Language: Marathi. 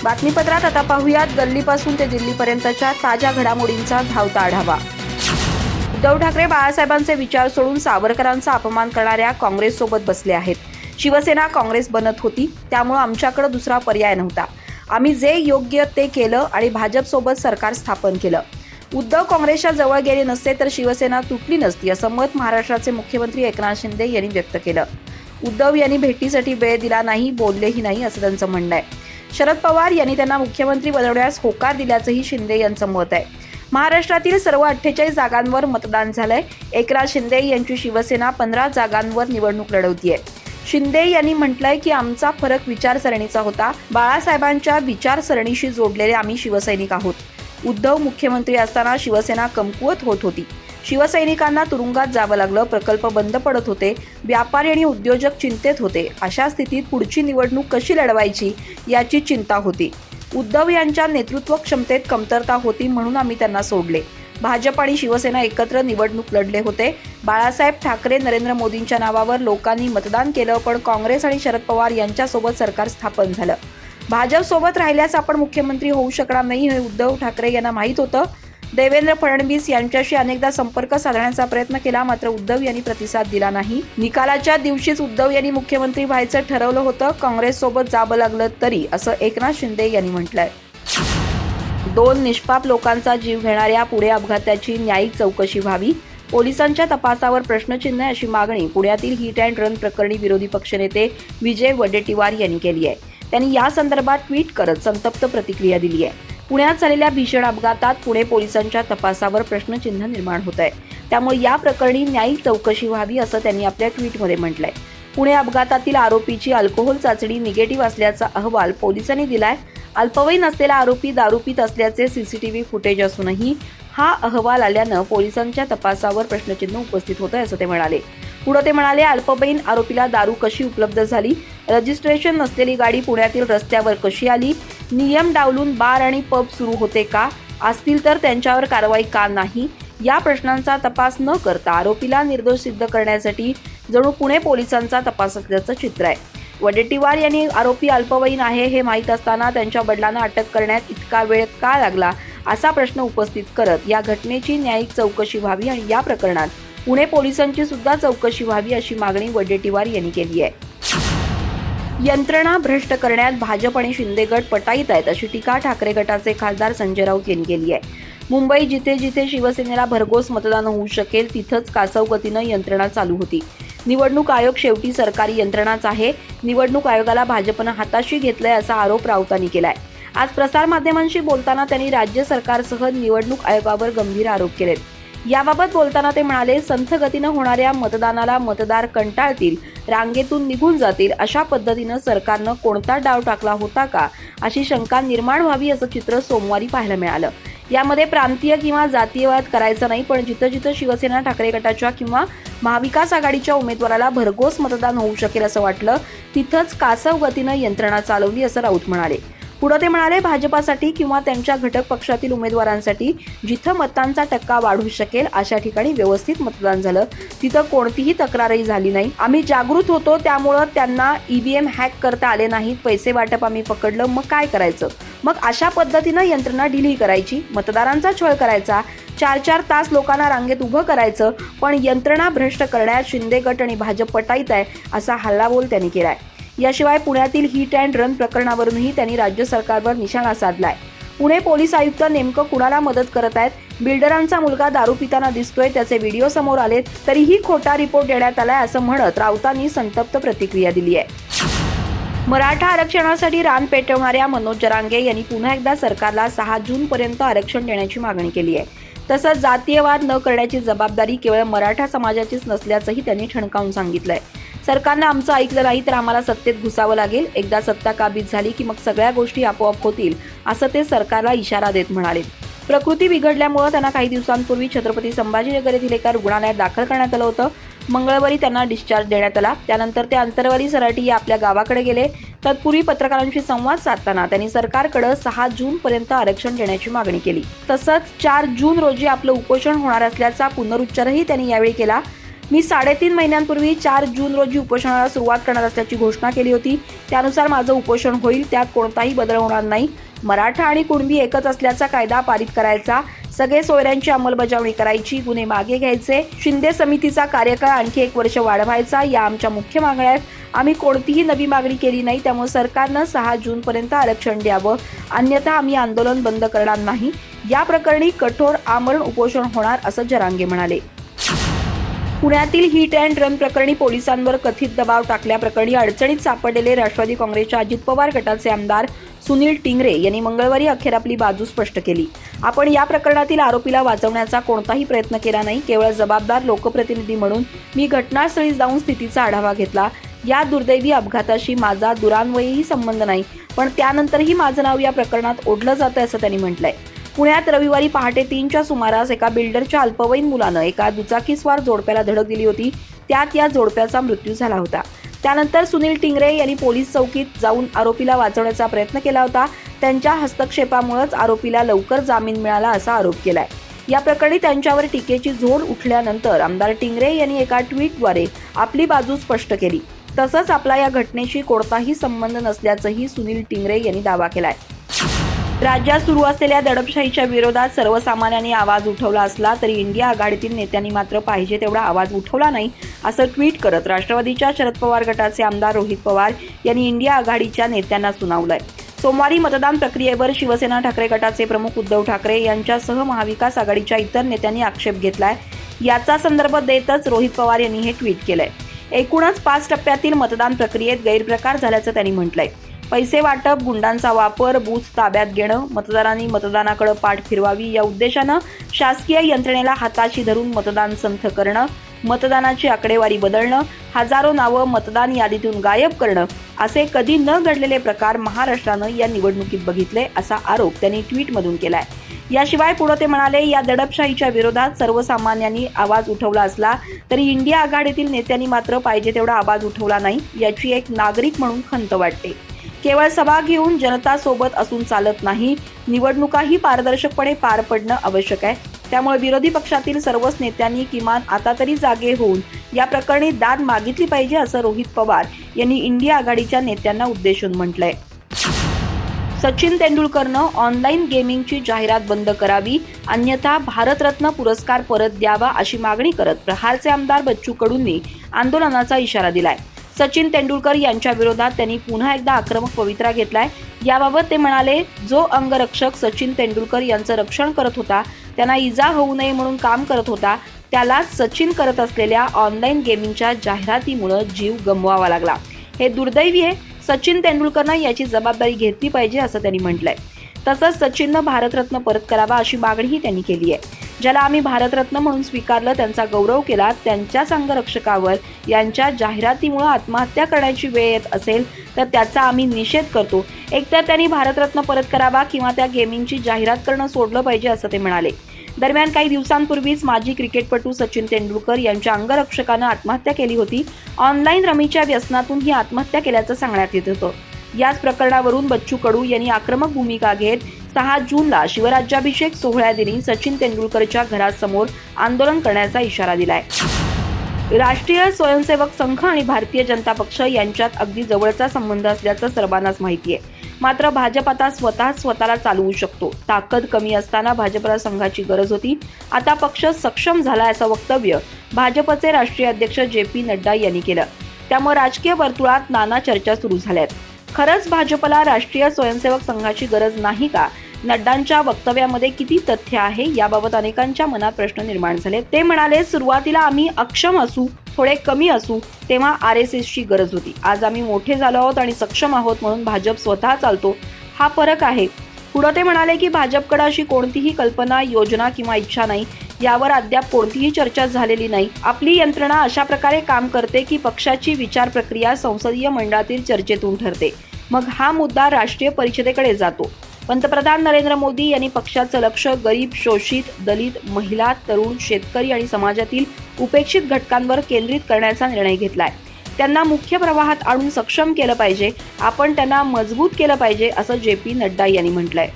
बातमीपत्रात आता पाहूयात गल्लीपासून ते दिल्लीपर्यंतच्या ताज्या घडामोडींचा धावता आढावा। उद्धव ठाकरे बाळासाहेबांचे विचार सोडून सावरकरांचा अपमान करणाऱ्या काँग्रेससोबत बसले आहेत। शिवसेना काँग्रेस बनत होती, त्यामुळे आमच्याकडे दुसरा पर्याय नव्हता। आम्ही जे योग्य ते केलं आणि भाजपसोबत सरकार स्थापन केलं। उद्धव काँग्रेसच्या जवळ गेले नसते तर शिवसेना तुटली नसती, असं मत महाराष्ट्राचे मुख्यमंत्री एकनाथ शिंदे यांनी व्यक्त केलं। उद्धव यांनी भेटीसाठी वेळ दिला नाही, बोललेही नाही, असं त्यांचं म्हणणं आहे। शरद पवार यांनी त्यांना मुख्यमंत्री बनवण्यास होकार दिल्याचंही शिंदे यांचं मत आहे। महाराष्ट्रातील सर्व 48 जागांवर मतदान झालंय। एकनाथ शिंदे यांची शिवसेना 15 जागांवर निवडणूक लढवतीये। शिंदे यांनी म्हटलंय की आमचा फरक विचारसरणीचा होता। बाळासाहेबांच्या विचारसरणीशी जोडलेले आम्ही शिवसैनिक आहोत। उद्धव मुख्यमंत्री असताना शिवसेना कमकुवत होत होती। शिवसैनिकांना तुरुंगात जावं लागलं, प्रकल्प बंद पडत होते, व्यापारी आणि उद्योजक चिंतेत होते। अशा स्थितीत पुढची निवडणूक कशी लढवायची याची चिंता होती। उद्धव यांच्या नेतृत्व क्षमतेत कमतरता होती, म्हणून आम्ही त्यांना सोडले। भाजप आणि शिवसेना एकत्र निवडणूक लढले होते। बाळासाहेब ठाकरे, नरेंद्र मोदींच्या नावावर लोकांनी मतदान केलं, पण काँग्रेस आणि शरद पवार यांच्यासोबत सरकार स्थापन झालं। भाजप सोबत राहिल्यास आपण मुख्यमंत्री होऊ शकणार नाही हे उद्धव ठाकरे यांना माहीत होतं। देवेंद्र फडणवीस यांच्याशी अनेकदा संपर्क साधण्याचा प्रयत्न केला, मात्र उद्धव यांनी प्रतिसाद दिला नाही। निकालाच्या दिवशीच उद्धव यांनी मुख्यमंत्री व्हायचं ठरवलं होतं, काँग्रेस सोबत जावं लागलं तरी, असं एकनाथ शिंदे यांनी म्हटलंय। 2 निष्पाप लोकांचा जीव घेणाऱ्या पुणे अपघाताची न्यायिक चौकशी व्हावी, पोलिसांच्या तपासावर प्रश्नचिन्ह आहे, अशी मागणी पुण्यातील हिट अँड रन प्रकरणी विरोधी पक्षनेते विजय वडेट्टीवार यांनी केली आहे। त्यांनी या संदर्भात ट्विट करत संतप्त प्रतिक्रिया दिली आहे। पुण्यात झालेल्या भीषण अपघातात पुणे पोलिसांच्या तपासावर प्रश्नचिन्ह निर्माण होत आहे, त्यामुळे या प्रकरणी न्यायिक चौकशी व्हावी, असं त्यांनी आपल्या ट्विटमध्ये म्हटलंय। पुणे अपघातातील आरोपीची अल्कोहोल चाचणी निगेटिव्ह असल्याचा अहवाल पोलिसांनी दिलाय। अल्पवयीन असलेला आरोपी दारू पीत असल्याचे सीसीटीव्ही फुटेज असूनही हा अहवाल आल्यानं पोलिसांच्या तपासावर प्रश्नचिन्ह उपस्थित होतं, असं ते म्हणाले। पुढे ते म्हणाले, अल्पवयीन आरोपीला दारू कशी उपलब्ध झाली, रजिस्ट्रेशन नसलेली गाडी पुण्यातील रस्त्यावर कशी आली, नियम डावलून बार आणि पब सुरू होते का, असतील तर त्यांच्यावर कारवाई का नाही, या प्रश्नांचा तपास न करता आरोपीला निर्दोष सिद्ध करण्यासाठी जणू पुणे पोलिसांचा तपास असल्याचं चित्र आहे। वडेट्टीवार यांनी आरोपी अल्पवयीन आहे हे माहीत असताना त्यांच्या वडिलांना अटक करण्यात इतका वेळ का लागला, असा प्रश्न उपस्थित करत या घटनेची न्यायिक चौकशी व्हावी आणि या प्रकरणात पुणे पोलिसांची सुद्धा चौकशी व्हावी, अशी मागणी वडेट्टीवार यांनी केली आहे। यंत्रणा भ्रष्ट करण्यात भाजप आणि शिंदे गट पटाईत आहेत, अशी टीका ठाकरे गटाचे खासदार संजय राऊत यांनी केली आहे। मुंबई जिथे जिथे शिवसेनेला भरघोस मतदान होऊ शकेल तिथंच कासवगतीनं यंत्रणा चालू होती। निवडणूक आयोग शेवटी सरकारी यंत्रणाच आहे, निवडणूक आयोगाला भाजपनं हाताशी घेतलंय, असा आरोप राऊतांनी केलाय। आज प्रसारमाध्यमांशी बोलताना त्यांनी राज्य सरकारसह निवडणूक आयोगावर गंभीर आरोप केलेत। याबाबत बोलताना ते म्हणाले, संथ गतीनं होणाऱ्या मतदानाला मतदार कंटाळतील, रांगेतून निघून जातील, अशा पद्धतीनं सरकारनं कोणता डाव टाकला होता का, अशी शंका निर्माण व्हावी, असं चित्र सोमवारी पाहायला मिळालं। यामध्ये प्रांतीय किंवा जातीयवाद करायचा नाही, पण जिथं जिथं शिवसेना ठाकरे गटाच्या किंवा महाविकास आघाडीच्या उमेदवाराला भरघोस मतदान होऊ शकेल असं वाटलं, तिथंच कासव गतीनं यंत्रणा चालवली, असं राऊत म्हणाले। पुढे ते म्हणाले, भाजपासाठी किंवा त्यांच्या घटक पक्षातील उमेदवारांसाठी जिथं मतांचा टक्का वाढू शकेल अशा ठिकाणी व्यवस्थित मतदान झालं, तिथं कोणतीही तक्रारही झाली नाही। आम्ही जागृत होतो, त्यामुळं त्यांना ईव्हीएम हॅक करता आले नाहीत, पैसे वाटप आम्ही पकडलं, मग काय करायचं? मग अशा पद्धतीनं यंत्रणा ढिली करायची, मतदारांचा छळ करायचा, 4-4 तास लोकांना रांगेत उभं करायचं, पण यंत्रणा भ्रष्ट करण्यात शिंदे गट आणि भाजप पटाईत आहे, असा हल्लाबोल त्यांनी केलाय। याशिवाय पुण्यातील हिट अँड रन प्रकरणावरूनही त्यांनी राज्य सरकारवर निशाणा साधलाय। पुणे पोलीस आयुक्त नेमकं कुणाला मदत करत आहेत? बिल्डरांचा मुलगा दारू पिताना दिसतोय, त्याचे व्हिडिओ समोर आलेत, तरीही खोटा रिपोर्ट देण्यात आलाय, असं म्हणत राऊतांनी संतप्त प्रतिक्रिया दिली आहे। मराठा आरक्षणासाठी रान पेटवणाऱ्या मनोज जरांगे यांनी पुन्हा एकदा सरकारला 6 जूनपर्यंत आरक्षण देण्याची मागणी केली आहे। तसंच जातीयवाद न करण्याची जबाबदारी केवळ मराठा समाजाचीच नसल्याचंही त्यांनी ठणकावून सांगितलंय। सरकारनं आमचं ऐकलं नाही तर आम्हाला सत्तेत घुसावं लागेल, एकदा सत्ता काबीज झाली की मग सगळ्या गोष्टी आपोआप होतील, असं ते सरकारला इशारा देत म्हणाले। प्रकृती बिघडल्यामुळे त्यांना काही दिवसांपूर्वी छत्रपती संभाजीनगर येथील एका रुग्णालयात दाखल करण्यात आलं होतं। मंगळवारी त्यांना डिस्चार्ज देण्यात आला, त्यानंतर ते अंतरवाली सराटी या आपल्या गावाकडे गेले। तत्पूर्वी पत्रकारांशी संवाद साधताना त्यांनी सरकारकडे 6 जूनपर्यंत आरक्षण देण्याची मागणी केली। तसंच 4 जून रोजी आपलं उपोषण होणार असल्याचा पुनरुच्चारही त्यांनी यावेळी केला। मी 3.5 महिन्यांपूर्वी 4 जून रोजी उपोषणाला सुरुवात करणार असल्याची घोषणा केली होती. त्यानुसार माझं उपोषण होईल, त्यात कोणताही बदल होणार नाही. मराठा आणि कुणबी एकच असल्याचा कायदा पारित करायचा, सगळे सोयऱ्यांची अंमलबजावणी करायची, गुन्हे मागे घ्यायचे, शिंदे समितीचा कार्यकाळ आणखी 1 वर्ष वाढवायचा, या आमच्या मुख्य मागण्या आहेत. आम्ही कोणतीही नवी मागणी केली नाही. त्यामुळे सरकारनं 6 जूनपर्यंत आरक्षण द्यावं, अन्यथा आम्ही आंदोलन बंद करणार नाही. या प्रकरणी कठोर आमरण उपोषण होणार, असं जरांगे म्हणाले. पुण्यातील हिट अँड रन प्रकरणी पोलिसांवर कथित दबाव टाकल्याप्रकरणी अडचणीत सापडलेले राष्ट्रवादी काँग्रेसच्या अजित पवार गटाचे आमदार सुनील टिंगरे यांनी मंगळवारी अखेर आपली बाजू स्पष्ट केली. आपण या प्रकरणातील आरोपीला वाचवण्याचा कोणताही प्रयत्न केला नाही. केवळ जबाबदार लोकप्रतिनिधी म्हणून मी घटनास्थळी जाऊन स्थितीचा आढावा घेतला. या दुर्दैवी अपघाताशी माझा दुरान्वयही संबंध नाही, पण त्यानंतरही माझं नाव या प्रकरणात ओढलं जातं, असं त्यांनी म्हटलंय. पुण्यात रविवारी पहाटे 3च्या सुमारास एका बिल्डरच्या अल्पवयीन मुलानं एका दुचाकीस्वार जोडप्याला धडक दिली होती. त्यात या जोडप्याचा मृत्यू झाला होता. त्यानंतर सुनील टिंगरे यांनी पोलीस चौकीत जाऊन आरोपीला वाचवण्याचा प्रयत्न केला होता. त्यांच्या हस्तक्षेपामुळेच आरोपीला लवकर जामीन मिळाला, असा आरोप केलाय. या प्रकरणी त्यांच्यावर टीकेची झोड उठल्यानंतर आमदार टिंगरे यांनी एका ट्विटद्वारे आपली बाजू स्पष्ट केली. तसंच आपला या घटनेशी कोणताही संबंध नसल्याचंही सुनील टिंगरे यांनी दावा केलाय. राज्यात सुरू असलेल्या दडपशाहीच्या विरोधात सर्वसामान्यांनी आवाज उठवला असला तरी इंडिया आघाडीतील नेत्यांनी मात्र पाहिजे तेवढा आवाज उठवला नाही, असं ट्विट करत राष्ट्रवादीच्या शरद पवार गटाचे आमदार रोहित पवार यांनी इंडिया आघाडीच्या नेत्यांना सुनावलंय. सोमवारी मतदान प्रक्रियेवर शिवसेना ठाकरे गटाचे प्रमुख उद्धव ठाकरे यांच्यासह महाविकास आघाडीच्या इतर नेत्यांनी आक्षेप घेतलाय. याचा संदर्भ देतच रोहित पवार यांनी हे ट्विट केलंय. एकूणच 5 टप्प्यातील मतदान प्रक्रियेत गैरप्रकार झाल्याचं त्यांनी म्हटलंय. पैसे वाटप, गुंडांचा वापर, बूथ ताब्यात घेणं, मतदारांनी मतदानाकडे पाठ फिरवावी या उद्देशानं शासकीय यंत्रणेला हाताशी धरून मतदान संथ करणं, मतदानाची आकडेवारी बदलणं, हजारो नावं मतदान यादीतून गायब करणं असे कधी न घडलेले प्रकार महाराष्ट्रानं या निवडणुकीत बघितले, असा आरोप त्यांनी ट्विटमधून केलाय. याशिवाय पुढे ते म्हणाले, या दडपशाहीच्या विरोधात सर्वसामान्यांनी आवाज उठवला असला तरी इंडिया आघाडीतील नेत्यांनी मात्र पाहिजे तेवढा आवाज उठवला नाही, याची एक नागरिक म्हणून खंत वाटते. केवळ सभा घेऊन जनता सोबत असून चालत नाही, निवडणुकाही पारदर्शकपणे पार पडणं आवश्यक आहे. त्यामुळे विरोधी पक्षातील सर्वच नेत्यांनी किमान आता तरी जागे होऊन या प्रकरणी दाद मागितली पाहिजे, असं रोहित पवार यांनी इंडिया आघाडीच्या नेत्यांना उद्देशून म्हटलंय. सचिन तेंडुलकरनं ऑनलाईन गेमिंगची जाहिरात बंद करावी, अन्यथा भारतरत्न पुरस्कार परत द्यावा, अशी मागणी करत प्रहारचे आमदार बच्चू कडूंनी आंदोलनाचा इशारा दिलाय. सचिन तेंडुलकर यांच्या विरोधात त्यांनी पुन्हा एकदा आक्रमक पवित्रा घेतलाय. याबाबत ते म्हणाले, जो अंगरक्षक सचिन तेंडुलकर यांचं रक्षण करत होता, त्यांना इजा होऊ नये म्हणून काम करत होता, त्यालाच सचिन करत असलेल्या ऑनलाईन गेमिंगच्या जाहिरातीमुळे जीव गमवावा लागला. हे दुर्दैवी आहे. सचिन तेंडुलकरनं याची जबाबदारी घेतली पाहिजे, असं त्यांनी म्हटलंय. तसंच सचिननं भारतरत्न परत करावा अशी मागणीही त्यांनी केली आहे. ज्याला आम्ही भारतरत्न म्हणून स्वीकारलं, त्यांचा गौरव केला, त्यांच्याच अंगरक्षकावर यांच्या जाहिरातीमुळे आत्महत्या करण्याची वेळ येत असेल तर त्याचा आम्ही निषेध करतो. एकतर त्यांनी भारतरत्न परत करावा किंवा त्या गेमिंगची जाहिरात करणं सोडलं पाहिजे, असं ते म्हणाले. दरम्यान काही दिवसांपूर्वीच माजी क्रिकेटपटू सचिन तेंडुलकर यांच्या अंगरक्षकानं आत्महत्या केली होती. ऑनलाईन रमीच्या व्यसनातून ही आत्महत्या केल्याचं सांगण्यात येत होतं. याच प्रकरणावरून बच्चू कडू यांनी आक्रमक भूमिका घेत 6 जूनला शिवराज्याभिषेक सोहळ्यादिनी सचिन तेंडुलकरच्या घरासमोर आंदोलन करण्याचा इशारा दिलाय. राष्ट्रीय स्वयंसेवक संघ आणि भारतीय जनता पक्ष यांच्यात अगदी जवळचा संबंध असल्याचं सर्वांनाच माहिती आहे. मात्र भाजप आता स्वतःला चालवू शकतो. ताकद कमी असताना भाजपला संघाची गरज होती. आता पक्ष सक्षम झाला, असं वक्तव्य भाजपचे राष्ट्रीय अध्यक्ष JP नड्डा यांनी केलं. त्यामुळे राजकीय वर्तुळात नाना चर्चा सुरू झाल्यात. खरंच भाजपला राष्ट्रीय स्वयंसेवक संघाची गरज नाही का? नड्डांच्या वक्तव्यामध्ये किती तथ्य आहे, याबाबत अनेकांच्या मनात प्रश्न निर्माण झाले. ते म्हणाले, सुरुवातीला आम्ही अक्षम असू, थोडे कमी असू, तेव्हा RSSची गरज होती. आज आम्ही मोठे झालो आहोत आणि सक्षम आहोत म्हणून भाजप स्वतः चालतो. हा फरक आहे. पुढे ते म्हणाले की भाजपकडे अशी कोणतीही कल्पना, योजना किंवा इच्छा नाही. यावर अद्याप कोणतीही चर्चा झालेली नाही. आपली यंत्रणा अशा प्रकारे काम करते की पक्षाची विचार प्रक्रिया संसदीय मंडळातील चर्चेतून ठरते. मग हा मुद्दा राष्ट्रीय परिषदेकडे जातो. पंतप्रधान नरेंद्र मोदी यांनी पक्षाचं लक्ष गरीब, शोषित, दलित, महिला, तरुण, शेतकरी आणि समाजातील उपेक्षित घटकांवर केंद्रित करण्याचा निर्णय घेतलाय. त्यांना मुख्य प्रवाहात आणून सक्षम केलं पाहिजे. आपण त्यांना मजबूत केलं पाहिजे, असं JP नड्डा यांनी म्हटलंय.